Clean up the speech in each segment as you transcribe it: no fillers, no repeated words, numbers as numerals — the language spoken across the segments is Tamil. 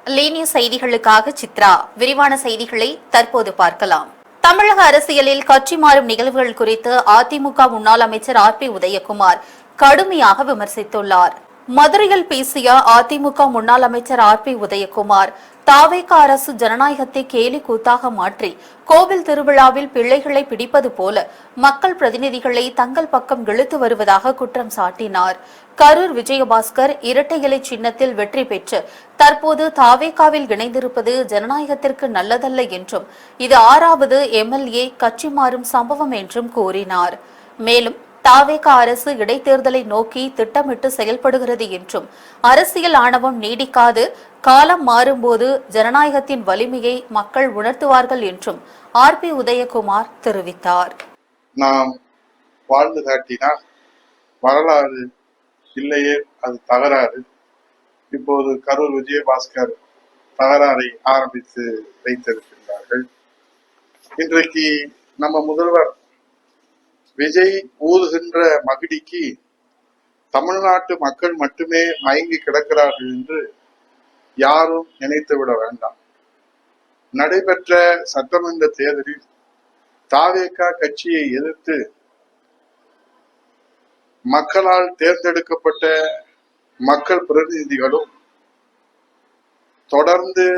லீனிய செய்திகளுக்காக சித்ரா. விரிவான செய்திகளை தற்போது பார்க்கலாம். தமிழக அரசியலில் கட்சி மாறும் நிகழ்வுகள் குறித்து அதிமுக முன்னாள் அமைச்சர் ஆர்.பி. உதயகுமார் கடுமையாக விமர்சித்துள்ளார். மதுரையில் பேசிய அதிமுக முன்னாள் அமைச்சர் ஆர்.பி. உதயகுமார், தாவேக அரசு ஜனநாயகத்தை கேலி கூத்தாக மாற்றி கோவில் திருவிழாவில் பிள்ளைகளை பிடிப்பது போல மக்கள் பிரதிநிதிகளை தங்கள் பக்கம் இழுத்து வருவதாக குற்றம் சாட்டினார். கரூர் விஜயபாஸ்கர் இரட்டை இலை சின்னத்தில் வெற்றி பெற்று தற்போது தாவேகாவில் இணைந்திருப்பது ஜனநாயகத்திற்கு நல்லதல்ல என்றும் இது 6வது எம்எல்ஏ கட்சி மாறும் சம்பவம் என்றும் கூறினார். மேலும் தாவேக அரசு இடைத்தேர்தலை நோக்கி திட்டமிட்டு செயல்படுகிறது என்றும் அரசியல் ஆணவம் நீடிக்காது, காலம் மாறும்போது ஜனநாயகத்தின் வலிமையை மக்கள் உணர்த்துவார்கள் என்றும் ஆர்.பி. உதயகுமார் தெரிவித்தார். நாம் வாழ்ந்து காட்டினால் வரலாறு இல்லையே அது தகராறு. இப்போது கரூர் விஜயபாஸ்கர் தகராறை ஆரம்பித்து வைத்திருக்கின்றார்கள். இன்றைக்கு நம்ம முதல்வர் விஜய் ஊதுகின்ற மகிடிக்கு தமிழ்நாட்டு மக்கள் மட்டுமே மயங்கி கிடக்கிறார்கள் என்று யாரும் நினைத்து விட வேண்டாம். நடைபெற்ற சட்டமன்ற தேர்தலில் தாவேகா கட்சியை எதிர்த்து மக்களால் தேர்ந்தெடுக்கப்பட்ட மக்கள் பிரதிநிதிகளும் தொடர்ந்து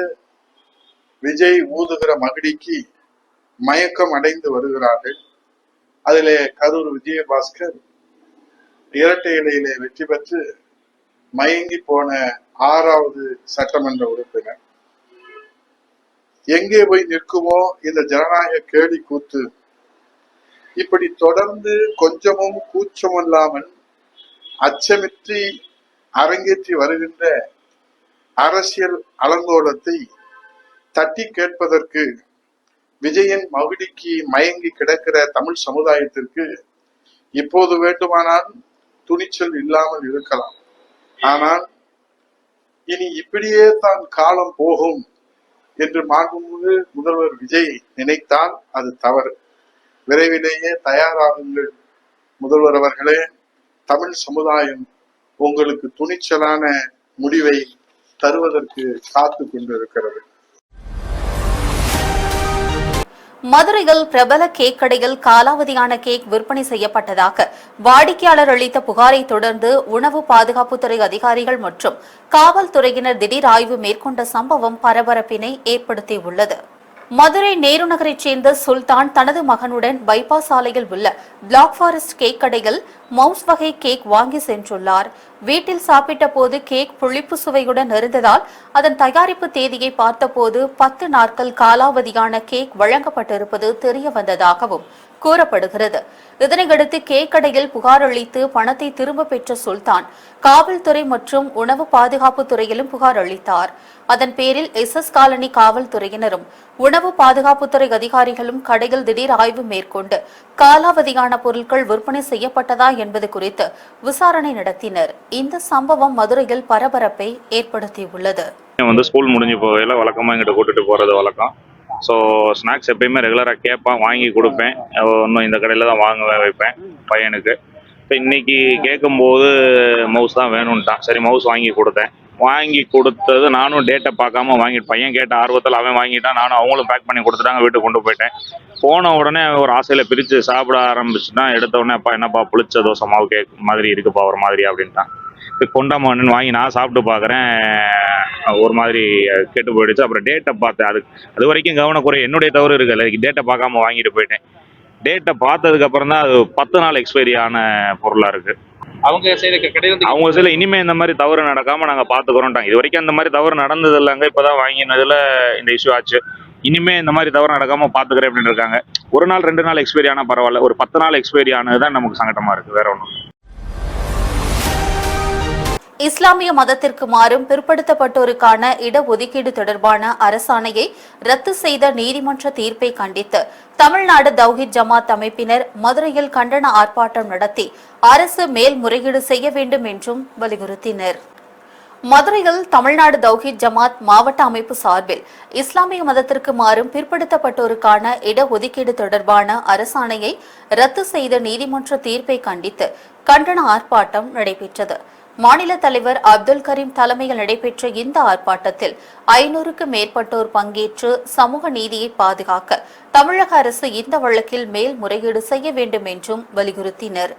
விஜய் ஊதுகிற மகிடிக்கு மயக்கம் அடைந்து வருகிறார்கள். அதிலே கரூர் விஜயபாஸ்கர் இரட்டை இலையிலே வெற்றி பெற்று மயங்கி போன 6வது சட்டமன்ற உறுப்பினர். எங்கே போய் நிற்குமோ இந்த ஜனநாயக கேலி கூத்து. இப்படி தொடர்ந்து கொஞ்சமும் கூச்சமில்லாமல் அச்சமின்றி அரங்கேற்றி வருகின்ற அரசியல் அலங்கோலத்தை தட்டி கேட்பதற்கு விஜயன் மகுடிக்கு மயங்கி கிடக்கிற தமிழ் சமுதாயத்திற்கு இப்போது வேண்டுமானால் துணிச்சல் இல்லாமல் இருக்கலாம். ஆனால் இனி இப்படியே தான் காலம் போகும் என்று மாண்புமிகு முதல்வர் விஜய் நினைத்தால் அது தவறு. விரைவிலேயே தயாராகுங்கள் முதல்வர் அவர்களே. தமிழ் சமுதாயம் உங்களுக்கு துணிச்சலான முடிவை தருவதற்கு காத்து கொண்டிருக்கிறது. மதுரையில் பிரபல கேக் கடையில் காலாவதியான கேக் விற்பனை செய்யப்பட்டதாக வாடிக்கையாளர் அளித்த புகாரை தொடர்ந்து உணவு பாதுகாப்புத்துறை அதிகாரிகள் மற்றும் காவல்துறையினர் திடீர் ஆய்வு மேற்கொண்ட சம்பவம் பரபரப்பினை ஏற்படுத்தியுள்ளது. மதுரை நேரு நகரைச் சேர்ந்த சுல்தான் தனது மகனுடன் பைபாஸ் சாலையில் உள்ள பிளாக் ஃபாரஸ்ட் கேக் கடையில் மவுஸ் வகை கேக் வாங்கி சென்றுள்ளார். வீட்டில் சாப்பிட்ட போது கேக் புளிப்பு சுவையுடன் இருந்ததால் அதன் தயாரிப்பு தேதியை பார்த்தபோது 10 நாட்கள் காலாவதியான கேக் வழங்கப்பட்டிருப்பது தெரிய வந்ததாகவும் கூறப்படுகிறது. இதனையடுத்து கேக் கடையில் புகார் அளித்து பணத்தை திரும்ப பெற்ற சுல்தான் காவல்துறை மற்றும் உணவு பாதுகாப்பு துறையிலும் புகார் அளித்தார். அதன் பேரில் SS காலனி காவல்துறையினரும் உணவு பாதுகாப்புத்துறை அதிகாரிகளும் கடையில் திடீர் ஆய்வு மேற்கொண்டு காலாவதியான பொருட்கள் விற்பனை செய்யப்பட்டதா என்பது குறித்து விசாரணை நடத்தினர். இந்த சம்பவம் மதுரையில் பரபரப்பை ஏற்படுத்தியுள்ளது. ஸ்கூல் முடிஞ்சு போகையில வழக்கமா இங்கிட்ட கூட்டிட்டு போறது வழக்கம். ஸோ ஸ்நாக்ஸ் எப்பயுமே ரெகுலராக கேட்பான், வாங்கி கொடுப்பேன். இன்னும் இந்த கடையில் தான் வாங்க வைப்பேன் பையனுக்கு. இப்போ இன்னைக்கு கேட்கும்போது மவுஸ் தான் வேணும்ட்டான். சரி மவுஸ் வாங்கி கொடுத்தேன். வாங்கி கொடுத்தது நானும் டேட்டை பார்க்காம வாங்கிட்டு, பையன் கேட்ட ஆர்வத்தில் அவன் வாங்கிட்டான். நானும் அவங்களும் பேக் பண்ணி கொடுத்துட்டாங்க. வீட்டுக்கு கொண்டு போயிட்டேன். போன உடனே ஒரு ஆசையில் பிரித்து சாப்பிட ஆரம்பிச்சுட்டான். எடுத்த உடனே அப்பா என்னப்பா புளிச்ச தோசை மாவு கேக் மாதிரி இருக்குப்பா ஒரு மாதிரி அப்படின்ட்டான். இப்போ கொண்டாமான்னு வாங்கி நான் சாப்பிட்டு பார்க்குறேன், ஒரு மாதிரி கெட்டு போயிடுச்சு. அப்புறம் டேட்டை பார்த்தேன். அது வரைக்கும் கவனக்குறை என்னுடைய தவறு இருக்குல்ல, டேட்டை பார்க்காம வாங்கிட்டு போயிட்டேன். டேட்டை பார்த்ததுக்கு அப்புறம் தான் அது 10 நாள் எக்ஸ்பைரி ஆன பொருளாக இருக்கு. அவங்க சைடுல இனிமே இந்த மாதிரி தவறு நடக்காம நாங்க பாத்துக்கிறோம்ட்டாங்க. இது வரைக்கும் அந்த மாதிரி தவறு நடந்தது இல்லைங்க, இப்பதான் வாங்கினதுல இந்த இஷ்யூ ஆச்சு. இனிமே இந்த மாதிரி தவறு நடக்காம பாத்துக்கிறேன் அப்படின்னு இருக்காங்க. 1 நாள் 2 நாள் எக்ஸ்பைரி ஆனா பரவாயில்ல, ஒரு 10 நாள் எக்ஸ்பைரி ஆனதுதான் நமக்கு சங்கடமா இருக்கு, வேற ஒண்ணும். இஸ்லாமிய மதத்திற்கு மாறும் பிற்படுத்தப்பட்டோருக்கான இடஒதுக்கீடு தொடர்பான அரசாணையை ரத்து செய்த நீதிமன்ற தீர்ப்பை கண்டித்து தமிழ்நாடு தௌஹீத் ஜமாத் அமைப்பினர் மதுரையில் கண்டன ஆர்ப்பாட்டம் நடத்தி அரசு மேல்முறையீடு செய்ய வேண்டும் என்றும் வலியுறுத்தினர். மதுரையில் தமிழ்நாடு தௌஹீத் ஜமாத் மாவட்ட அமைப்பு சார்பில் இஸ்லாமிய மதத்திற்கு மாறும் பிற்படுத்தப்பட்டோருக்கான இடஒதுக்கீடு தொடர்பான அரசாணையை ரத்து செய்த நீதிமன்ற தீர்ப்பை கண்டித்து கண்டன ஆர்ப்பாட்டம் நடைபெற்றது. மாநில தலைவர் அப்துல் கரீம் தலைமையில் நடைபெற்ற இந்த ஆர்ப்பாட்டத்தில் 500க்கும் மேற்பட்டோர் பங்கேற்று சமூக நீதியை பாதுகாக்க தமிழக அரசு இந்த வழக்கில் மேல்முறையீடு செய்ய வேண்டும் என்றும் வலியுறுத்தினர்.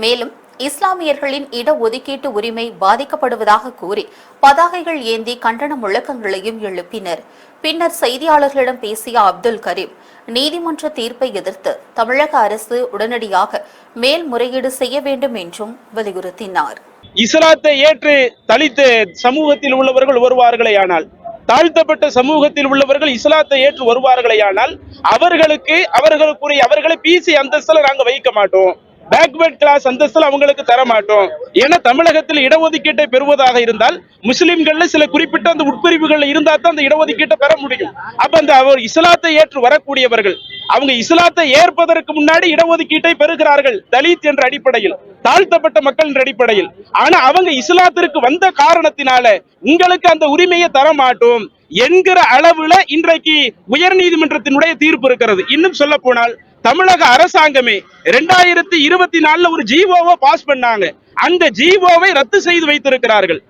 மேலும் இஸ்லாமியர்களின் இடஒதுக்கீட்டு உரிமை பாதிக்கப்படுவதாக கூறி பதாகைகள் ஏந்தி கண்டன முழக்கங்களையும் எழுப்பினர். பின்னர் செய்தியாளர்களிடம் பேசிய அப்துல் கரீம், நீதிமன்ற தீர்ப்பை எதிர்த்து தமிழக அரசு உடனடியாக மேல்முறையீடு செய்ய வேண்டும் என்றும் வலியுறுத்தினார். இஸ்லாத்தை ஏற்று தலித் சமூகத்தில் உள்ளவர்கள் வருவார்களே ஆனால், தாழ்த்தப்பட்ட சமூகத்தில் உள்ளவர்கள் இஸ்லாத்தை ஏற்று வருவார்களே ஆனால், அவர்களை பிசி அந்தஸ்துல நாங்க வைக்க மாட்டோம், பேக்வர்ட் கிளாஸ் அந்தஸ்துல அவங்களுக்கு தர மாட்டோம். ஏன்னா தமிழகத்தில் இடஒதுக்கீட்டை பெறுவதாக இருந்தால் முஸ்லிம்கள்ல சில குறிப்பிட்ட அந்த உட்பிரிவுகள் இருந்தா தான் அந்த இடஒதுக்கீட்டை பெற முடியும். அப்ப அந்த அவர் இஸ்லாத்தை ஏற்று வரக்கூடியவர்கள் அவங்க இஸ்லாத்தை ஏற்பதற்கு முன்னாடி இடஒதுக்கீட்டை பெறுகிறார்கள், தலித் என்ற அடிப்படையில், தாழ்த்தப்பட்ட மக்கள் என்ற அடிப்படையில். ஆனா அவங்க இஸ்லாத்திற்கு வந்த காரணத்தினால உங்களுக்கு அந்த உரிமையை தர மாட்டோம் என்கிற அளவுல இன்றைக்கு உயர் நீதிமன்றத்தினுடைய தீர்ப்பு இருக்கிறது. இன்னும் சொல்ல போனால் தமிழக அரசாங்கமே 2024 ஒரு ஜிஓவை பாஸ் பண்ணாங்க, அந்த ஜிஓவை ரத்து செய்து வைத்திருக்கிறார்கள்.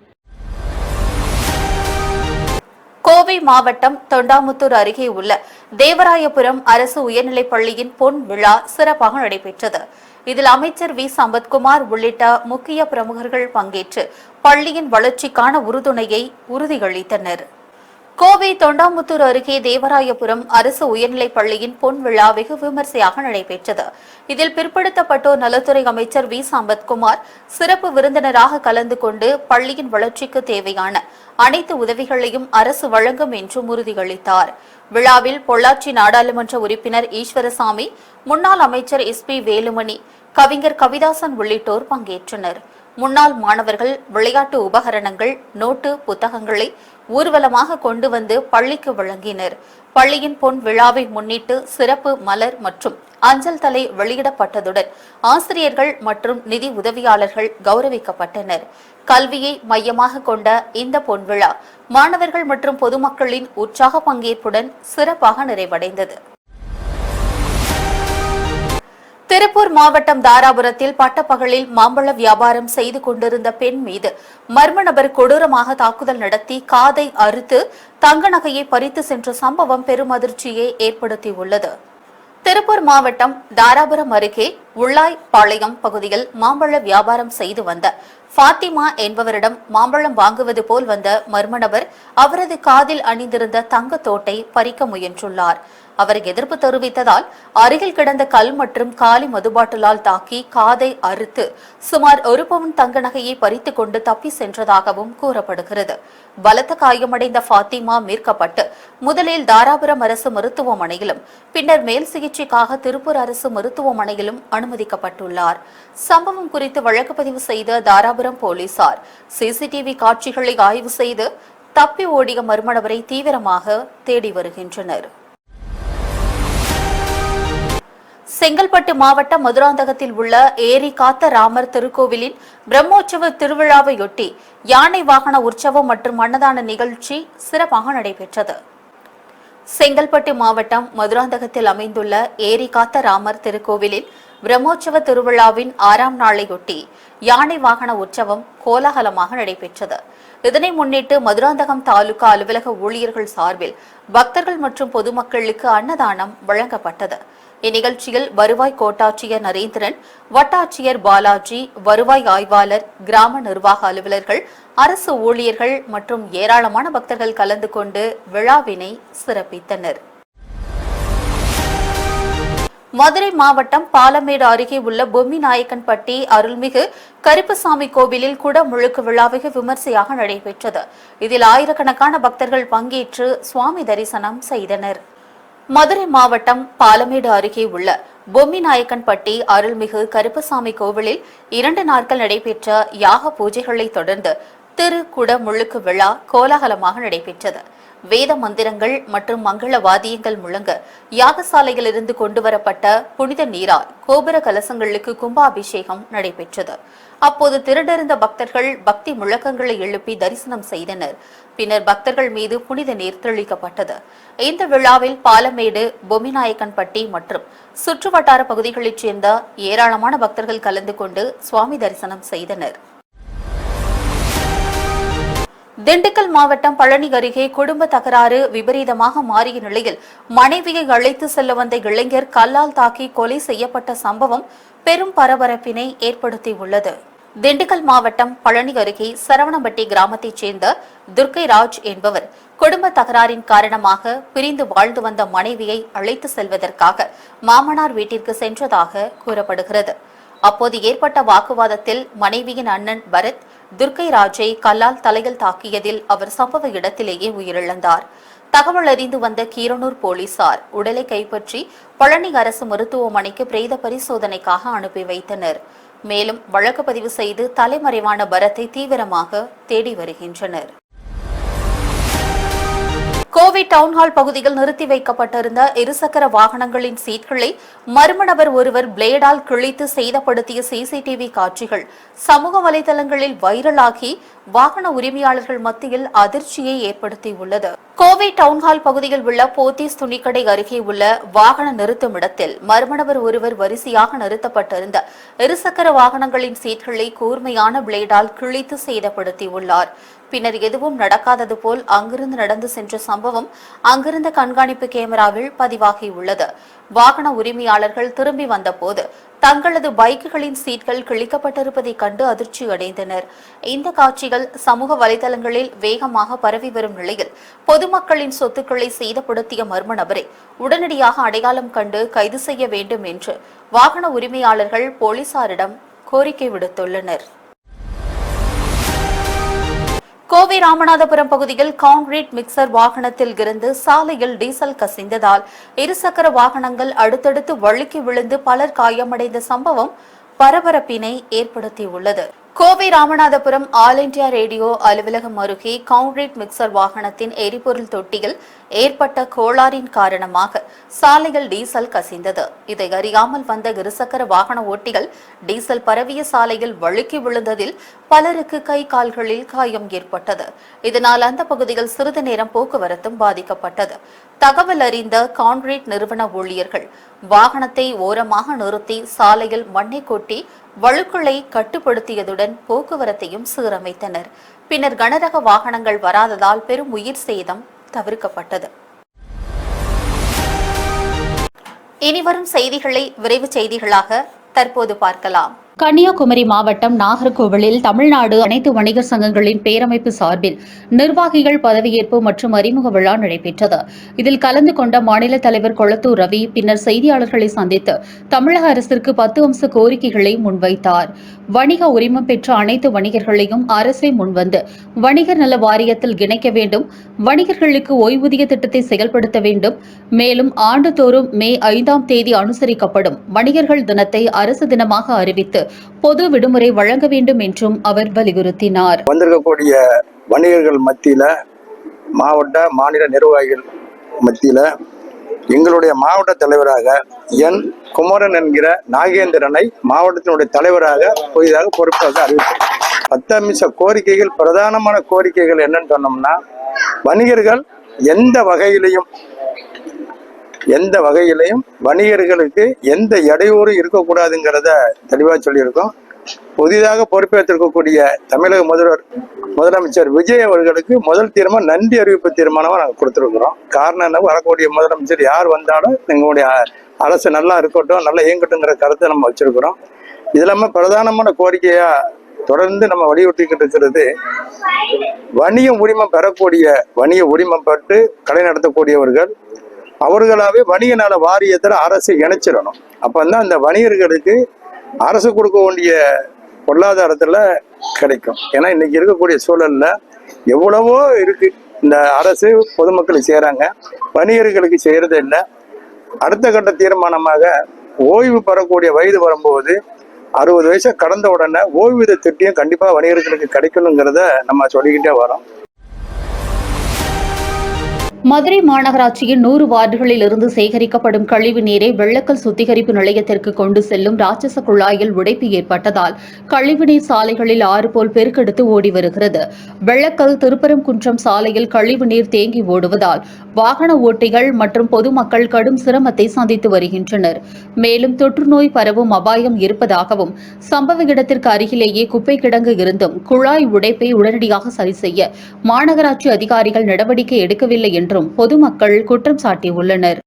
கோவை மாவட்டம் தொண்டாமுத்தூர் அருகே உள்ள தேவராயபுரம் அரசு உயர்நிலைப் பள்ளியின் பொன் விழா சிறப்பாக நடைபெற்றது. இதில் அமைச்சர் வி சம்பத்குமார் உள்ளிட்ட முக்கிய பிரமுகர்கள் பங்கேற்று பள்ளியின் வளர்ச்சிக்கான உறுதுணையை உறுதியளித்தனர். கோவை தொண்டாமுத்தூர் அருகே தேவராயபுரம் அரசு உயர்நிலைப் பள்ளியின் பொன் விழா வெகு விமர்சையாக நடைபெற்றது. இதில் பிற்படுத்தப்பட்டோர் நலத்துறை அமைச்சர் வி சம்பத்குமார் சிறப்பு விருந்தினராக கலந்து கொண்டு பள்ளியின் வளர்ச்சிக்கு தேவையான அனைத்து உதவிகளையும் அரசு வழங்கும் என்றும் உறுதியளித்தார். விழாவில் பொள்ளாச்சி நாடாளுமன்ற உறுப்பினர் ஈஸ்வரசாமி, முன்னாள் அமைச்சர் எஸ்.பி. வேலுமணி, கவிஞர் கவிதாசன் உள்ளிட்டோர் பங்கேற்றனர். முன்னாள் மாணவர்கள் விளையாட்டு உபகரணங்கள், நோட்டு புத்தகங்களை ஊர்வலமாக கொண்டு வந்து பள்ளிக்கு வழங்கினர். பள்ளியின் பொன் விழாவை முன்னிட்டு சிறப்பு மலர் மற்றும் அஞ்சல் தலை வெளியிடப்பட்டதுடன் ஆசிரியர்கள் மற்றும் நிதி உதவியாளர்கள் கௌரவிக்கப்பட்டனர். கல்வியை மையமாக கொண்ட இந்த பொன் விழா மாணவர்கள் மற்றும் பொதுமக்களின் உற்சாக பங்கேற்புடன் சிறப்பாக நிறைவடைந்தது. திருப்பூர் மாவட்டம் தாராபுரத்தில் பட்டப்பகலில் மாம்பழ வியாபாரம் செய்து கொண்டிருந்த பெண் மீது மர்ம நபர் கொடூரமாக தாக்குதல் நடத்தி காதை அறுத்து தங்க நகையை பறித்து சென்ற சம்பவம் பெரும் அதிர்ச்சியை ஏற்படுத்தியுள்ளது. திருப்பூர் மாவட்டம் தாராபுரம் அருகே உள்ளாய்பாளையம் பகுதியில் மாம்பழ வியாபாரம் செய்து வந்த பாத்திமா என்பவரிடம் மாம்பழம் வாங்குவது போல் வந்த மர்ம நபர் அவரது காதில் அணிந்திருந்த தங்கத்தோட்டை பறிக்க முயன்றுள்ளார். அவர் எதிர்ப்பு தெரிவித்ததால் அருகில் கிடந்த கல் மற்றும் காலி மதுபாட்டிலால் தாக்கி காதை அறுத்து சுமார் 1 பவுன் தங்க நகையை பறித்துக் கொண்டு தப்பி சென்றதாகவும் கூறப்படுகிறது. பலத்த காயமடைந்த பாத்திமா மீட்கப்பட்டு முதலில் தாராபுரம் அரசு மருத்துவமனையிலும் பின்னர் மேல் சிகிச்சைக்காக திருப்பூர் அரசு மருத்துவமனையிலும் அனுமதிக்கப்பட்டுள்ளார். சம்பவம் குறித்து வழக்கு பதிவு செய்த தாராபுரம் போலீசார் சிசிடிவி காட்சிகளை ஆய்வு செய்து தப்பி ஓடிய மர்ம நபரை தீவிரமாக தேடி வருகின்றனர். செங்கல்பட்டு மாவட்டம் மதுராந்தகத்தில் உள்ள ஏரி காத்த ராமர் திருக்கோவிலின் பிரம்மோற்சவ திருவிழாவையொட்டி யானை வாகன உற்சவம் மற்றும் அன்னதான நிகழ்ச்சி சிறப்பாக நடைபெற்றது. செங்கல்பட்டு மாவட்டம் மதுராந்தகத்தில் அமைந்துள்ள ஏரி காத்த ராமர் திருக்கோவிலில் பிரம்மோற்சவ திருவிழாவின் 6ஆம் நாளையொட்டி யானை வாகன உற்சவம் கோலாகலமாக நடைபெற்றது. இதனை முன்னிட்டு மதுராந்தகம் தாலுகா அலுவலக ஊழியர்கள் சார்பில் பக்தர்கள் மற்றும் பொதுமக்களுக்கு அன்னதானம் வழங்கப்பட்டது. இந்நிகழ்ச்சியில் வருவாய் கோட்டாட்சியர் நரேந்திரன், வட்டாட்சியர் பாலாஜி, வருவாய் ஆய்வாளர், கிராம நிர்வாக அலுவலர்கள், அரசு ஊழியர்கள் மற்றும் ஏராளமான பக்தர்கள் கலந்து கொண்டு விழாவினை சிறப்பித்தனர். மதுரை மாவட்டம் பாலமேடு அருகே உள்ள பொம்மிநாயக்கன்பட்டி அருள்மிகு கருப்பசாமி கோவிலில் குடமுழுக்கு விழா வெகு விமர்சையாக நடைபெற்றது. இதில் ஆயிரக்கணக்கான பக்தர்கள் பங்கேற்று சுவாமி தரிசனம் செய்தனர். மதுரை மாவட்டம் பாலமேடு அருகே உள்ள பொம்மிநாயக்கன்பட்டி அருள்மிகு கருப்பசாமி கோவிலில் 2 நாட்கள் நடைபெற்ற யாக பூஜைகளை தொடர்ந்து திரு குடமுழுக்கு விழா கோலாகலமாக நடைபெற்றது. வேத மந்திரங்கள் மற்றும் மங்கள வாத்தியங்கள் முழங்க யாகசாலையிலிருந்து கொண்டுவரப்பட்ட புனித நீரால் கோபுர கலசங்களுக்கு கும்பாபிஷேகம் நடைபெற்றது. அப்போது திரண்டிருந்த பக்தர்கள் பக்தி முழக்கங்களை எழுப்பி தரிசனம் செய்தனர். பின்னர் பக்தர்கள் மீது புனித நீர் தெளிக்கப்பட்டது. இந்த விழாவில் பாலமேடு, பொம்மிநாயக்கன்பட்டி மற்றும் சுற்றுவட்டார பகுதிகளைச் சேர்ந்த ஏராளமான பக்தர்கள் கலந்து கொண்டு சுவாமி தரிசனம் செய்தனர். திண்டுக்கல் மாவட்டம் பழனி அருகே குடும்ப தகராறு விபரீதமாக மாறிய நிலையில் மனைவியை அழைத்து செல்ல வந்த இளைஞர் கல்லால் தாக்கி கொலை செய்யப்பட்ட சம்பவம் பெரும் பரபரப்பினை ஏற்படுத்தியுள்ளது. திண்டுக்கல் மாவட்டம் பழனி அருகே சரவணம்பட்டி கிராமத்தைச் சேர்ந்த துர்க்கைராஜ் என்பவர் குடும்ப தகராறின் காரணமாக பிரிந்து வாழ்ந்து வந்த மனைவியை அழைத்து செல்வதற்காக மாமனார் வீட்டிற்கு சென்றதாக கூறப்படுகிறது. அப்போது ஏற்பட்ட வாக்குவாதத்தில் மனைவியின் அண்ணன் பரத் துர்க்கைராஜை கல்லால் தலையில் தாக்கியதில் அவர் சம்பவ இடத்திலேயே உயிரிழந்தார். தகவல் அறிந்து வந்த கீரனூர் போலீசார் உடலை கைப்பற்றி பழனி அரசு மருத்துவமனைக்கு பிரேத பரிசோதனைக்காக அனுப்பி வைத்தனர். மேலும் வழக்கு பதிவு செய்து தலைமறைவான பரத்தை தீவிரமாக தேடி வருகின்றனர். கோவை டவுன்ஹால் பகுதியில் நிறுத்தி வைக்கப்பட்டிருந்த இருசக்கர வாகனங்களின் சீட்களை மர்ம நபர் ஒருவர் பிளேடால் கிழித்து சேதப்படுத்திய சிசிடிவி காட்சிகள் சமூக வலைதளங்களில் வைரலாகி வாகன உரிமையாளர்கள் மத்தியில் அதிர்ச்சியை ஏற்படுத்தியுள்ளது. கோவை டவுன்ஹால் பகுதியில் உள்ள போத்தீஸ் துணிக்கடை அருகே உள்ள வாகன நிறுத்துமிடத்தில் மர்ம நபர் ஒருவர் வரிசையாக நிறுத்தப்பட்டிருந்த இருசக்கர வாகனங்களின் சீட்களை கூர்மையான பிளேடால் கிழித்து சேதப்படுத்தியுள்ளார். பின்னர் எதுவும் நடக்காதது போல் அங்கிருந்து நடந்து சென்ற சம்பவம் அங்கிருந்த கண்காணிப்பு கேமராவில் பதிவாகியுள்ளது. வாகன உரிமையாளர்கள் திரும்பி வந்தபோது தங்களது பைக்குகளின் சீட்கள் கிழிக்கப்பட்டிருப்பதை கண்டு அதிர்ச்சி அடைந்தனர். இந்த காட்சிகள் சமூக வலைதளங்களில் வேகமாக பரவி வரும் நிலையில் பொதுமக்களின் சொத்துக்களை சேதப்படுத்திய மர்ம நபரை உடனடியாக அடையாளம் கண்டு கைது செய்ய வேண்டும் என்று வாகன உரிமையாளர்கள் போலீசாரிடம் கோரிக்கை விடுத்துள்ளனர். கோவை ராமநாதபுரம் பகுதியில் கான்கிரீட் மிக்சர் வாகனத்தில் இருந்து சாலையில் டீசல் கசிந்ததால் இருசக்கர வாகனங்கள் அடுத்தடுத்து வழுக்கி விழுந்து பலர் காயமடைந்த சம்பவம் பரபரப்பினை ஏற்படுத்தியுள்ளது. Kovai Ramanathapuram all India radio அலுவலகம் அருகே கான்கிரீட் மிக்சர் வாகனத்தின் எரிபொருள் தொட்டியில் ஏற்பட்ட கோளாறின் காரணமாக சாலையில் டீசல் கசிந்தது. இதை அறியாமல் வந்த இருசக்கர வாகன ஓட்டிகள் டீசல் பரவிய சாலையில் வழுக்கி விழுந்ததில் பலருக்கு கை கால்களில் காயம் ஏற்பட்டது. இதனால் அந்த பகுதியில் சிறிது நேரம் போக்குவரத்தும் பாதிக்கப்பட்டது. தகவல் அறிந்த கான்கிரீட் நிறுவன ஊழியர்கள் வாகனத்தை ஓரமாக நிறுத்தி சாலையில் மண்ணை கொட்டி வழுக்களை கட்டுப்படுத்தியதுடன் போக்குவரத்தையும் சீரமைத்தனர். பின்னர் கனரக வாகனங்கள் வராததால் பெரும் உயிர் சேதம் தவிர்க்கப்பட்டது. இனிவரும் செய்திகளை விரைவு செய்திகளாக தற்போது பார்க்கலாம். கன்னியாகுமரி மாவட்டம் நாகர்கோவிலில் தமிழ்நாடு அனைத்து வணிகர் சங்கங்களின் பேரமைப்பு சார்பில் நிர்வாகிகள் பதவியேற்பு மற்றும் அறிமுக விழா நடைபெற்றது. இதில் கலந்து கொண்ட மாநில தலைவர் கொளத்தூர் ரவி பின்னர் செய்தியாளர்களை சந்தித்து தமிழக அரசிற்கு 10 அம்ச கோரிக்கைகளை முன்வைத்தார். வணிக உரிமம் பெற்ற அனைத்து வணிகர்களையும் அரசே முன்வந்து வணிகர் நல வாரியத்தில் இணைக்க வேண்டும், வணிகர்களுக்கு ஓய்வூதிய திட்டத்தை செயல்படுத்த வேண்டும், மேலும் ஆண்டுதோறும் மே 5ஆம் தேதி அனுசரிக்கப்படும் வணிகர்கள் தினத்தை அரசு தினமாக அறிவித்து பொது விடுமுறை வழங்க வேண்டும் என்றும் அவர் வலியுறுத்தினார். வந்திருக்கக்கூடிய வணிகர்கள் மத்தியில, மாவட்ட மாநில நிர்வாகிகள் மத்தியில எங்களுடைய மாவட்ட தலைவராக என் குமரன் என்கிற நாகேந்திரனை மாவட்டத்தினுடைய தலைவராக புதிதாக பொறுப்பாக அறிவித்தார். 10 அம்ச கோரிக்கைகள், பிரதானமான கோரிக்கைகள் என்னன்னு சொன்னோம்னா, வணிகர்கள் எந்த வகையிலையும் வணிகர்களுக்கு எந்த இடையூறும் இருக்கக்கூடாதுங்கிறத தெளிவாக சொல்லியிருக்கோம். புதிதாக பொறுப்பேற்றிருக்கக்கூடிய தமிழக முதலமைச்சர் விஜய் அவர்களுக்கு முதல் தீர்மானம் நன்றி அறிவிப்பு தீர்மானமாக நாங்கள் கொடுத்துருக்குறோம். காரணம் என்ன, வரக்கூடிய முதலமைச்சர் யார் வந்தாலும் எங்களுடைய அரசு நல்லா இருக்கட்டும், நல்லா இயங்கட்டுங்கிற கருத்தை நம்ம வச்சிருக்கிறோம். இது இல்லாமல் பிரதானமான கோரிக்கையா தொடர்ந்து நம்ம வலியுறுத்திக்கிட்டு இருக்கிறது, வணிக உரிமம் பெற்று கடை நடத்தக்கூடியவர்கள் அவர்களாவே வணிக நல வாரியத்தில் அரசு இணைச்சிடணும். அப்பந்தான் அந்த வணிகர்களுக்கு அரசு கொடுக்க வேண்டிய பொருளாதாரத்துல கிடைக்கும். ஏன்னா இன்னைக்கு இருக்கக்கூடிய சூழல்ல எவ்வளவோ இருக்கு, இந்த அரசு பொதுமக்களுக்கு செய்யறாங்க, வணிகர்களுக்கு செய்யறதே இல்லை. அடுத்த கட்ட தீர்மானமாக ஓய்வு பெறக்கூடிய வயது வரும்போது 60 வயசை கடந்த உடனே ஓய்வூதிய திட்டம் கண்டிப்பா வணிகர்களுக்கு கிடைக்கணுங்கிறத நம்ம சொல்லிக்கிட்டே வரோம். மதுரை மாநகராட்சியின் 100 வார்டுகளில் இருந்து சேகரிக்கப்படும் கழிவு நீரை வெள்ளக்கல் சுத்திகரிப்பு நிலையத்திற்கு கொண்டு செல்லும் ராட்சச குழாயில் உடைப்பு ஏற்பட்டதால் கழிவுநீர் சாலைகளில் ஆறு போல் பெருக்கெடுத்து ஓடி வருகிறது. வெள்ளக்கல் திருப்பரங்குன்றம் சாலையில் கழிவுநீர் தேங்கி ஓடுவதால் வாகன ஓட்டிகள் மற்றும் பொதுமக்கள் கடும் சிரமத்தை சந்தித்து வருகின்றனர். மேலும் தொற்றுநோய் பரவும் அபாயம் இருப்பதாகவும் சம்பவ இடத்திற்கு அருகிலேயே குப்பை கிடங்கு இருந்தும் குழாய் உடைப்பை உடனடியாக சரி செய்ய மாநகராட்சி அதிகாரிகள் நடவடிக்கை எடுக்கவில்லை என்றும் பொதுமக்கள் குற்றம் சாட்டியுள்ளனர்.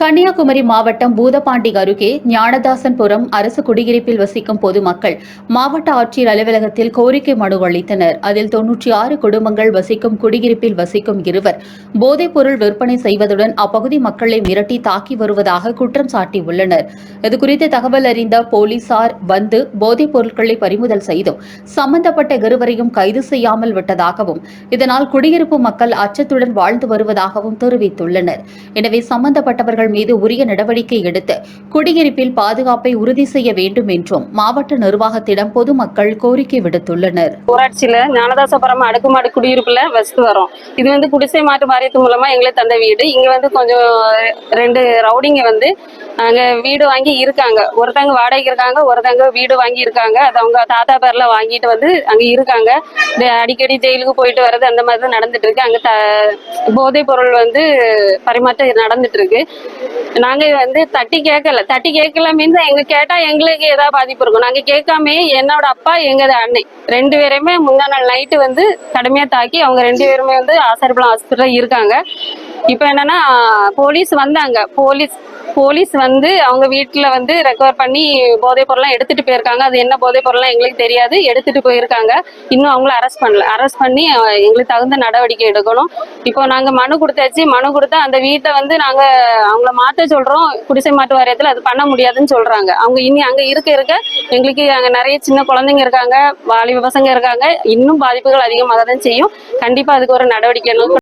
கன்னியாகுமரி மாவட்டம் பூதப்பாண்டி அருகே ஞானதாசன்புரம் அரசு குடியிருப்பில் வசிக்கும் பொதுமக்கள் மாவட்ட ஆட்சியர் அலுவலகத்தில் கோரிக்கை மனு அளித்தனர். அதில் 96 குடும்பங்கள் வசிக்கும் குடியிருப்பில் வசிக்கும் இருவர் போதைப்பொருள் விற்பனை செய்வதுடன் அப்பகுதி மக்களை மிரட்டி தாக்கி வருவதாக குற்றம் சாட்டியுள்ளனர். இதுகுறித்து தகவல் அறிந்த போலீசார் வந்து போதைப் பொருட்களை பறிமுதல் செய்தும் சம்பந்தப்பட்ட இருவரையும் கைது செய்யாமல் விட்டதாகவும் இதனால் குடியிருப்பு மக்கள் அச்சத்துடன் வாழ்ந்து வருவதாகவும் தெரிவித்துள்ளனர். எனவே சம்பந்தப்பட்டவர்கள் மீது உரிய நடவடிக்கை எடுத்து குடியிருப்பில் பாதுகாப்பை உறுதி செய்ய வேண்டும் என்றும் மாவட்ட நிர்வாகத்திடம் பொதுமக்கள் கோரிக்கை விடுத்துள்ளனர். ஊராட்சியில ஞானதாசபுரம் அடுக்குமாடி குடியிருப்புல வசித்து வரோம். இது குடிசை மாற்று வாரியத்து மூலமா எங்களுக்கு தந்த வீடு. இங்க கொஞ்சம் 2 ரவுடிங்க அங்க வீடு வாங்கி இருக்காங்க. ஒருத்தங்க வாடகைக்கு இருக்காங்க, ஒருத்தங்க வீடு வாங்கி இருக்காங்க. அது அவங்க தாத்தா பேர்ல வாங்கிட்டு அங்க இருக்காங்க. அடிக்கடி ஜெயிலுக்கு போயிட்டு வர்றது அந்த மாதிரி தான் நடந்துட்டு இருக்கு. அங்க போதைப் பொருள் பரிமாற்றம் நடந்துட்டு இருக்கு. நாங்க தட்டி கேட்கல மீன்ஸ் எங்க கேட்டா எங்களுக்கு ஏதாவது பாதிப்பு இருக்கும். நாங்க கேட்காம என்னோட அப்பா எங்க அண்ணன் 2 பேருமே முந்தா நாள் நைட்டு கடுமையா தாக்கி அவங்க 2 பேருமே ஆசாரிபுரம் ஹாஸ்பிட்டல் இருக்காங்க. இப்ப என்னன்னா போலீஸ் வந்தாங்க. போலீஸ் அவங்க வீட்டுல ரெக்கவர் பண்ணி போதைப் பொருள்லாம் எடுத்துட்டு போயிருக்காங்க. அது என்ன போதைப் பொருள்லாம் எங்களுக்கு தெரியாது, எடுத்துட்டு போயிருக்காங்க. இன்னும் அவங்கள அரெஸ்ட் பண்ணல. அரெஸ்ட் பண்ணி எங்களுக்கு தகுந்த நடவடிக்கை எடுக்கணும். இப்போ நாங்க மனு கொடுத்தாச்சு. மனு கொடுத்தா அந்த வீட்டை நாங்க அவங்கள மாத்த சொல்றோம். குடிசை மாற்று வாரியத்துல அது பண்ண முடியாதுன்னு சொல்றாங்க. அவங்க இனி அங்க இருக்க எங்களுக்கு அங்க நிறைய சின்ன குழந்தைங்க இருக்காங்க, வாலிப பசங்க இருக்காங்க. இன்னும் பாதிப்புகள் அதிகமாக தான் செய்யும். கண்டிப்பா அதுக்கு ஒரு நடவடிக்கை.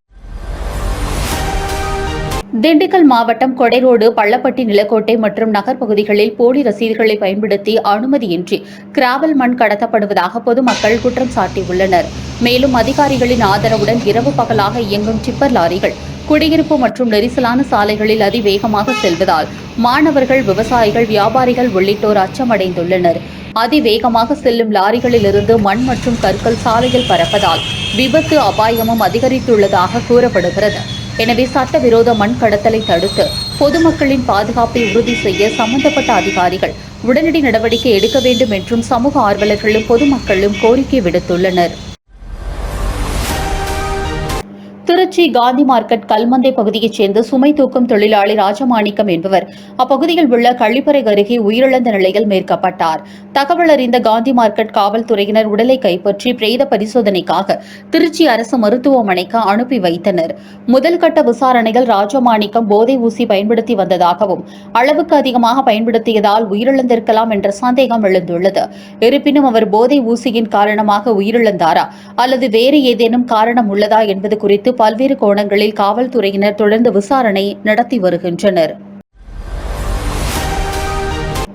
திண்டுக்கல் மாவட்டம் கொடைரோடு, பள்ளப்பட்டி, நிலக்கோட்டை மற்றும் நகர் பகுதிகளில் போலி ரசீதுகளை பயன்படுத்தி அனுமதியின்றி கிராவல் மண் கடத்தப்படுவதாக பொதுமக்கள் குற்றம் சாட்டியுள்ளனர். மேலும் அதிகாரிகளின் ஆதரவுடன் இரவு பகலாக இயங்கும் டிப்பர் லாரிகள் குடியிருப்பு மற்றும் நெரிசலான சாலைகளில் அதிவேகமாக செல்வதால் மாணவர்கள், விவசாயிகள், வியாபாரிகள் உள்ளிட்டோர் அச்சமடைந்துள்ளனர். அதிவேகமாக செல்லும் லாரிகளிலிருந்து மண் மற்றும் கற்கள் சாலையில் பறப்பதால் விபத்து அபாயமும் அதிகரித்துள்ளதாக கூறப்படுகிறது. எனவே சட்டவிரோத மண் கடத்தலை தடுத்து பொதுமக்களின் பாதுகாப்பை உறுதி செய்ய சம்பந்தப்பட்ட அதிகாரிகள் உடனடி நடவடிக்கை எடுக்க வேண்டும் என்றும் சமூக ஆர்வலர்களும் பொதுமக்களும் கோரிக்கை விடுத்துள்ளனர். திருச்சி காந்தி மார்க்கெட் கல்மந்தை பகுதியைச் சேர்ந்த சுமை தூக்கும் தொழிலாளி ராஜமாணிக்கம் என்பவர் அப்பகுதியில் உள்ள கழிப்பறை அருகே உயிரிழந்த நிலையில் மீட்கப்பட்டார். தகவல் அறிந்த காந்தி மார்க்கெட் காவல்துறையினர் உடலை கைப்பற்றி பிரேத பரிசோதனைக்காக திருச்சி அரசு மருத்துவமனைக்கு அனுப்பி வைத்தனர். முதல்கட்ட விசாரணையில் ராஜமாணிக்கம் போதை ஊசி பயன்படுத்தி வந்ததாகவும் அளவுக்கு அதிகமாக பயன்படுத்தியதால் உயிரிழந்திருக்கலாம் என்ற சந்தேகம் எழுந்துள்ளது. இருப்பினும் அவர் போதை ஊசியின் காரணமாக உயிரிழந்தாரா அல்லது வேறு ஏதேனும் காரணம் உள்ளதா என்பது குறித்து பல்வேறு கோணங்களில் காவல்துறையினர் தொடர்ந்து விசாரணை நடத்தி வருகின்றனர்.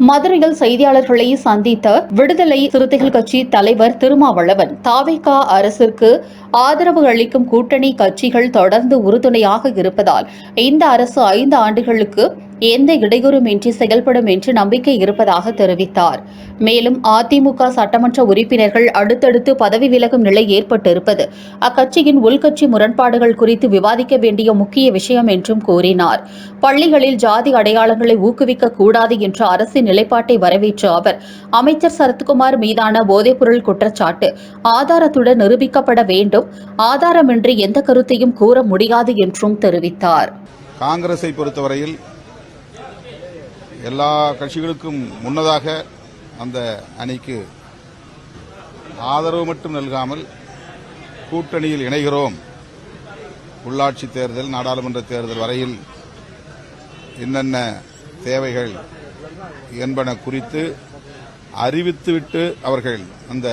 மதுரையில் செய்தியாளர்களை சந்தித்த விடுதலை சிறுத்தைகள் கட்சி தலைவர் திருமாவளவன், தாவேகா அரசிற்கு ஆதரவு அளிக்கும் கூட்டணி கட்சிகள் தொடர்ந்து உறுதுணையாக இருப்பதால் இந்த அரசு 5 ஆண்டுகளுக்கு எந்த இடையூறுமின்றி செயல்படும் என்று நம்பிக்கை இருப்பதாக தெரிவித்தார். மேலும் அதிமுக சட்டமன்ற உறுப்பினர்கள் அடுத்தடுத்து பதவி விலகும் நிலை ஏற்பட்டிருப்பது அக்கட்சியின் உள்கட்சி முரண்பாடுகள் குறித்து விவாதிக்க வேண்டிய முக்கிய விஷயம் என்றும் கூறினார். பள்ளிகளில் ஜாதி அடையாளங்களை ஊக்குவிக்க கூடாது என்ற அரசின் நிலைப்பாட்டை வரவேற்ற அவர், அமைச்சர் சரத்குமார் மீதான போதைப்பொருள் குற்றச்சாட்டு ஆதாரத்துடன் நிரூபிக்கப்பட வேண்டும், ஆதாரமின்றி எந்த கருத்தையும் கூற முடியாது என்றும் தெரிவித்தார். காங்கிரஸை பொறுத்தவரையில் எல்லா கட்சிகளுக்கும் முன்னதாக அந்த அணிக்கு ஆதரவு மட்டும் நல்காமல் கூட்டணியில் இணைகிறோம், உள்ளாட்சி தேர்தல், நாடாளுமன்ற தேர்தல் வரையில் என்னென்ன தேவைகள் என்பன குறித்து அறிவித்துவிட்டு அவர்கள் அந்த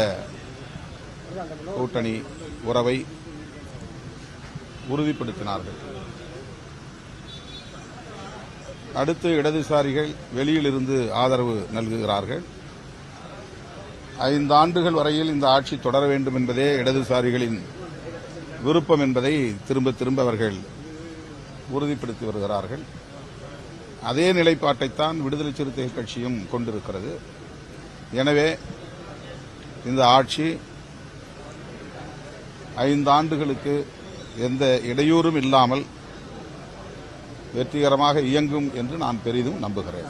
கூட்டணி உறவை உறுதிப்படுத்தினார்கள். அடுத்து இடதுசாரிகள் வெளியிலிருந்து ஆதரவு நல்குகிறார்கள். 5 ஆண்டுகள் வரையில் இந்த ஆட்சி தொடர வேண்டும் என்பதே இடதுசாரிகளின் விருப்பம் என்பதை திரும்ப திரும்ப அவர்கள் உறுதிப்படுத்தி வருகிறார்கள். அதே நிலைப்பாட்டைத்தான் விடுதலை சிறுத்தைகள் கட்சியும் கொண்டிருக்கிறது. எனவே இந்த ஆட்சி 5 ஆண்டுகளுக்கு எந்த இடையூறும் இல்லாமல் வெற்றிகரமாக இயங்கும் என்று நான் பெரிதும் நம்புகிறேன்.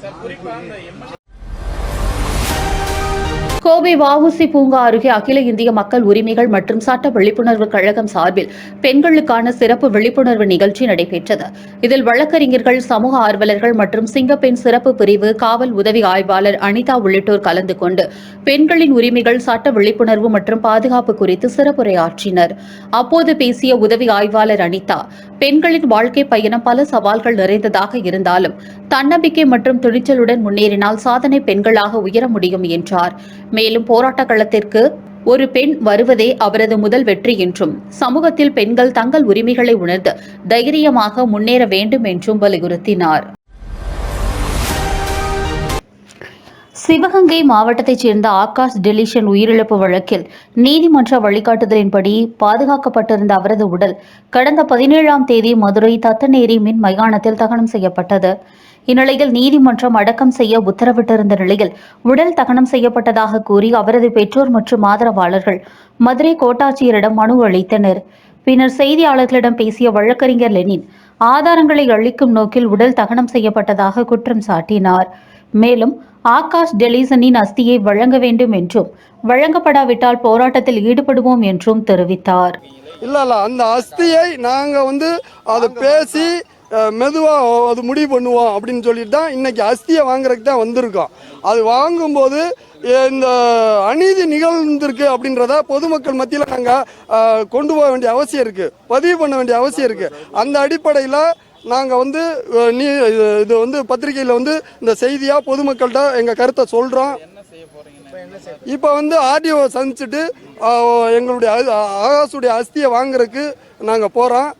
கோவை வ.உ.சி. பூங்கா அருகே அகில இந்திய மக்கள் உரிமைகள் மற்றும் சட்ட விழிப்புணர்வு கழகம் சார்பில் பெண்களுக்கான சிறப்பு விழிப்புணர்வு நிகழ்ச்சி நடைபெற்றது. இதில் வழக்கறிஞர்கள், சமூக ஆர்வலர்கள் மற்றும் சிங்கப்பெண் சிறப்பு பிரிவு காவல் உதவி ஆய்வாளர் அனிதா உள்ளிட்டோர் கலந்து கொண்டு பெண்களின் உரிமைகள், சட்ட விழிப்புணர்வு மற்றும் பாதுகாப்பு குறித்து சிறப்புரையாற்றினர். அப்போது பேசிய உதவி ஆய்வாளர் அனிதா, பெண்களின் வாழ்க்கை பயணம் பல சவால்கள் நிறைந்ததாக இருந்தாலும் தன்னம்பிக்கை மற்றும் துணிச்சலுடன் முன்னேறினால் சாதனை பெண்களாக உயர முடியும் என்றார். மேலும் போராட்ட களத்திற்கு ஒரு பெண் வருவதே அவரது முதல் வெற்றி என்றும் சமூகத்தில் பெண்கள் தங்கள் உரிமைகளை உணர்ந்து தைரியமாக முன்னேற வேண்டும் என்றும் வலியுறுத்தினார். சிவகங்கை மாவட்டத்தைச் சேர்ந்த ஆகாஷ் டெலிஷன் உயிரிழப்பு வழக்கில் நீதிமன்ற வழிகாட்டுதலின்படி பாதுகாக்கப்பட்டிருந்த அவரது உடல் கடந்த 17ஆம் தேதி மதுரை தத்தநேரி மின் மயானத்தில் தகனம் செய்யப்பட்டது. இந்நிலையில் நீதிமன்றம் அடக்கம் செய்ய உத்தரவிட்டிருந்த நிலையில் உடல் தகனம் செய்யப்பட்டதாக கூறி அவரது பெற்றோர் மற்றும் ஆதரவாளர்கள் மதுரை கோட்டாட்சியரிடம் மனு அளித்தனர். பின்னர் செய்தியாளர்களிடம் பேசிய வழக்கறிஞர் லெனின் ஆதாரங்களை அளிக்கும் நோக்கில் உடல் தகனம் செய்யப்பட்டதாக குற்றம் சாட்டினார். மேலும் ஆகாஷ் டெலிசனின் அஸ்தியை வழங்க வேண்டும் என்றும் வழங்கப்படாவிட்டால் போராட்டத்தில் ஈடுபடுவோம் என்றும் தெரிவித்தார். இல்ல அந்த அஸ்தியை நாங்க அதை பேசி மெதுவா அது முடிவு பண்ணுவோம் அப்படின்னு சொல்லிட்டு தான் இன்னைக்கு அஸ்தியை வாங்குறதுக்கு தான் வந்திருக்கோம். அது வாங்கும்போது இந்த அநீதி நிகழ்ந்திருக்கு அப்படின்றத பொதுமக்கள் மத்தியில் நாங்கள் கொண்டு போக வேண்டிய அவசியம் இருக்கு, பதிவு பண்ண வேண்டிய அவசியம் இருக்கு. அந்த அடிப்படையில் நாங்கள் இது பத்திரிகையில் இந்த செய்தியாக பொதுமக்கள்கிட்ட எங்கள் கருத்தை சொல்கிறோம். இப்போ ஆர்டிஓ சந்திச்சுட்டு எங்களுடைய ஆகாஷுடைய அஸ்தியை வாங்குறதுக்கு நாங்கள் போகிறோம்.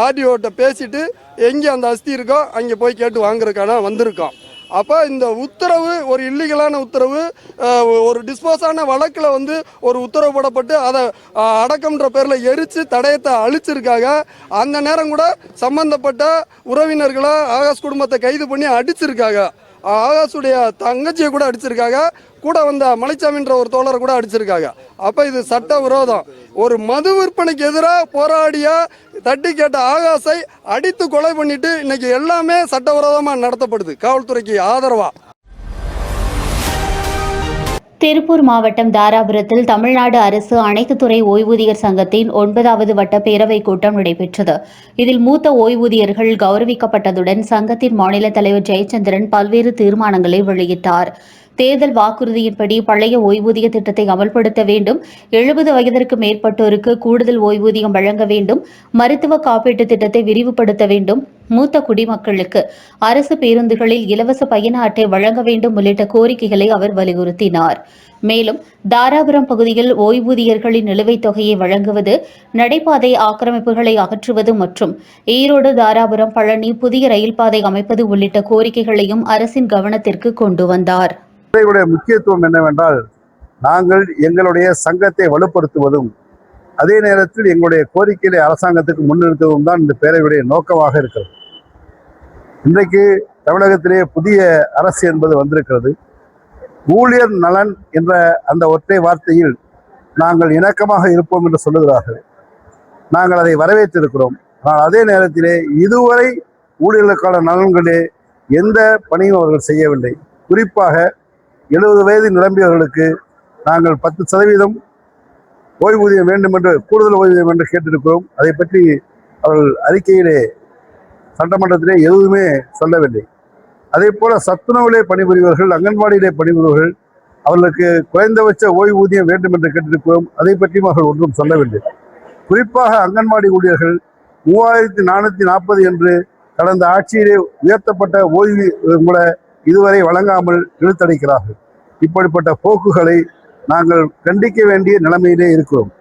ஆர்டிஓட்ட பேசிட்டு எங்கே அந்த அஸ்தி இருக்கோ அங்கே போய் கேட்டு வாங்குறதுக்கான வந்திருக்கோம். அப்போ இந்த உத்தரவு ஒரு இல்லீகலான உத்தரவு, ஒரு டிஸ்போஸான வழக்கில் ஒரு உத்தரவு போடப்பட்டு அதை அடக்கம்ன்ற பேரில் எரித்து தடயத்தை அழிச்சிருக்காங்க. அந்த நேரம் கூட சம்பந்தப்பட்ட உறவினர்களை ஆகாஷ் குடும்பத்தை கைது பண்ணி அடிச்சிருக்காங்க. ஆகாஷுடைய தங்கச்சியை கூட அடிச்சிருக்காங்க. கூட வந்த மலைச்சாமின்ற ஒரு தோழரை கூட அடிச்சிருக்காங்க. அப்போ இது சட்ட விரோதம். ஒரு மது விற்பனைக்கு எதிராக போராடிய தட்டி கேட்ட ஆகாஷை அடித்து கொலை பண்ணிட்டு இன்னைக்கு எல்லாமே சட்டவிரோதமாக நடத்தப்படுது காவல்துறைக்கு ஆதரவா. திருப்பூர் மாவட்டம் தாராபுரத்தில் தமிழ்நாடு அரசு அனைத்து துறை ஓய்வூதியர் சங்கத்தின் 9வது வட்ட பேரவைக் கூட்டம் நடைபெற்றது. இதில் மூத்த ஓய்வூதியர்கள் கௌரவிக்கப்பட்டதுடன் சங்கத்தின் மாநில தலைவர் ஜெயச்சந்திரன் பல்வேறு தீர்மானங்களை வெளியிட்டார். தேர்தல் வாக்குறுதியின்படி பழைய ஓய்வூதிய திட்டத்தை அமல்படுத்த வேண்டும், 70 வயதிற்கு மேற்பட்டோருக்கு கூடுதல் ஓய்வூதியம் வழங்க வேண்டும், மருத்துவ காப்பீட்டு திட்டத்தை விரிவுபடுத்த வேண்டும், மூத்த குடிமக்களுக்கு அரசு பேருந்துகளில் இலவச பயண அட்டை வழங்க வேண்டும் உள்ளிட்ட கோரிக்கைகளை அவர் வலியுறுத்தினார். மேலும் தாராபுரம் பகுதியில் ஓய்வூதியர்களின் நிலுவைத் தொகையை வழங்குவது, நடைபாதை ஆக்கிரமிப்புகளை அகற்றுவது மற்றும் ஈரோடு தாராபுரம் பழனி புதிய ரயில் பாதை அமைப்பது உள்ளிட்ட கோரிக்கைகளையும் அரசின் கவனத்திற்கு கொண்டு வந்தார். முக்கியத்துவம் என்னவென்றால், நாங்கள் எங்களுடைய சங்கத்தை வலுப்படுத்துவதும் அதே நேரத்தில் எங்களுடைய கோரிக்கைகளை அரசாங்கத்துக்கு முன்னிறுத்துவதும் தான் இந்த பேரவையுடைய நோக்கமாக இருக்கிறது. இன்றைக்கு தமிழகத்திலே புதிய அரசு என்பது வந்திருக்கிறது. ஊழியர் நலன் என்ற அந்த ஒற்றை வார்த்தையில் நாங்கள் இணக்கமாக இருப்போம் என்று சொல்லுகிறார்கள். நாங்கள் அதை வரவேற்றிருக்கிறோம். ஆனால் அதே நேரத்திலே இதுவரை ஊழியர்களுக்கான நலன்களே எந்த பணியும் அவர்கள் செய்யவில்லை. குறிப்பாக 70 வயது நிரம்பியவர்களுக்கு நாங்கள் 10% ஓய்வூதியம் வேண்டும் என்று, கூடுதல் ஓய்வூதியம் என்று கேட்டிருக்கிறோம். அதை பற்றி அவர்கள் அறிக்கையிலே சட்டமன்றத்திலே எதுவுமே சொல்லவில்லை. அதே போல சத்துணவிலே பணிபுரிவர்கள், அங்கன்வாடியிலே பணிபுரிவர்கள், அவர்களுக்கு குறைந்தபட்ச ஓய்வூதியம் வேண்டும் என்று கேட்டிருக்கிறோம். அதை பற்றியும் அவர்கள் ஒன்றும் சொல்லவில்லை. குறிப்பாக அங்கன்வாடி ஊழியர்கள் 3440 என்று கடந்த ஆட்சியிலே உயர்த்தப்பட்ட ஓய்வு கூட இதுவரை வழங்காமல் இழுத்தடிக்கிறார்கள். இப்படிப்பட்ட போக்குகளை நாங்கள் கண்டிக்க வேண்டிய நிலைமையிலே இருக்கிறோம்.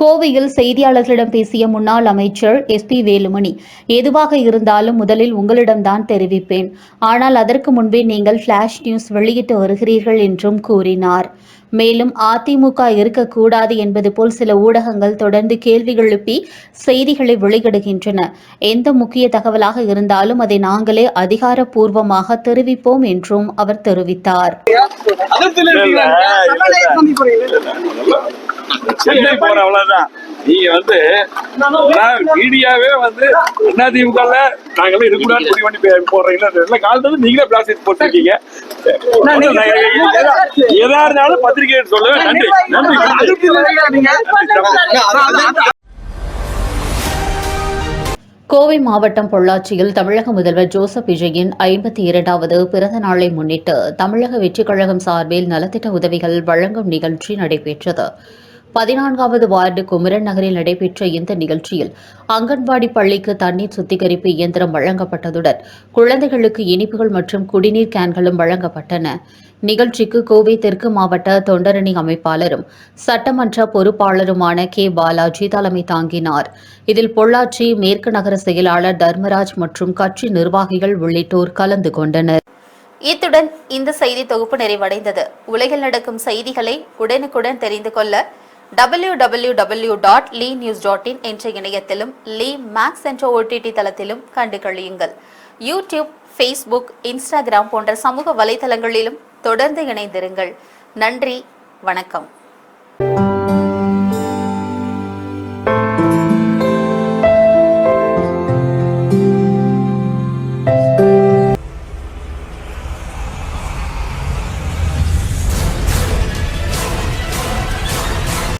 கோவையில் செய்தியாளர்களிடம் பேசிய முன்னாள் அமைச்சர் SP வேலுமணி, எதுவாக இருந்தாலும் முதலில் உங்களிடம்தான் தெரிவிப்பேன். ஆனால் அதற்கு முன்பே நீங்கள் ஃபிளாஷ் நியூஸ் வெளியிட்டு வருகிறீர்கள் என்றும் கூறினார். மேலும் அதிமுக இருக்கக்கூடாது என்பது போல் சில ஊடகங்கள் தொடர்ந்து கேள்விகள் எழுப்பி செய்திகளை வெளியிடுகின்றன. எந்த முக்கிய தகவலாக இருந்தாலும் அதை நாங்களே அதிகாரப்பூர்வமாக தெரிவிப்போம் என்றும் அவர் தெரிவித்தார். சென்னை போற அவ்வளவுதான். நீங்க மீடியாவே அதிமுக நாங்களும் இருக்கக்கூடாது முடிவு பண்ணி போடுறீங்களா காலத்துல நீங்களே பிளாஸ்டிக் போட்டிருக்கீங்க. எதா இருந்தாலும் பத்திரிகை சொல்லுவேன். நன்றி நன்றி. கோவை மாவட்டம் பொள்ளாச்சியில் தமிழக முதல்வர் ஜோசப் விஜயின் 52வது பிறந்த நாளை முன்னிட்டு தமிழக வெற்றிக் கழகம் சார்பில் நலத்திட்ட உதவிகள் வழங்கும் நிகழ்ச்சி நடைபெற்றது. 14வது வார்டு குமரன் நகரில் நடைபெற்ற இந்த நிகழ்ச்சியில் அங்கன்வாடி பள்ளிக்கு தண்ணீர் சுத்திகரிப்பு இயந்திரம் வழங்கப்பட்டதுடன் குழந்தைகளுக்கு இனிப்புகள் மற்றும் குடிநீர் கேன்களும் வழங்கப்பட்டன. நிகழ்ச்சிக்கு கோவை தெற்கு மாவட்ட தொண்டரணி அமைப்பாளரும் சட்டமன்ற பொறுப்பாளருமான பாலாஜி தலைமை தாங்கினார். இதில் பொள்ளாச்சி மேற்கு நகர செயலாளர் தர்மராஜ் மற்றும் கட்சி நிர்வாகிகள் உள்ளிட்டோர் கலந்து கொண்டனர். இத்துடன் இந்த செய்தி தொகுப்பு நிறைவடைந்தது. உலகில் நடக்கும் செய்திகளை உடனுக்குடன் தெரிந்து கொள்ள www.lenews.in என்ற இணையத்திலும் லீ மேக்ஸ் என்ற OTT தளத்திலும் கண்டு களியுங்கள். யூடியூப், ஃபேஸ்புக், இன்ஸ்டாகிராம் போன்ற சமூக வலைதளங்களிலும் தொடர்ந்து இணைந்திருங்கள். நன்றி, வணக்கம்.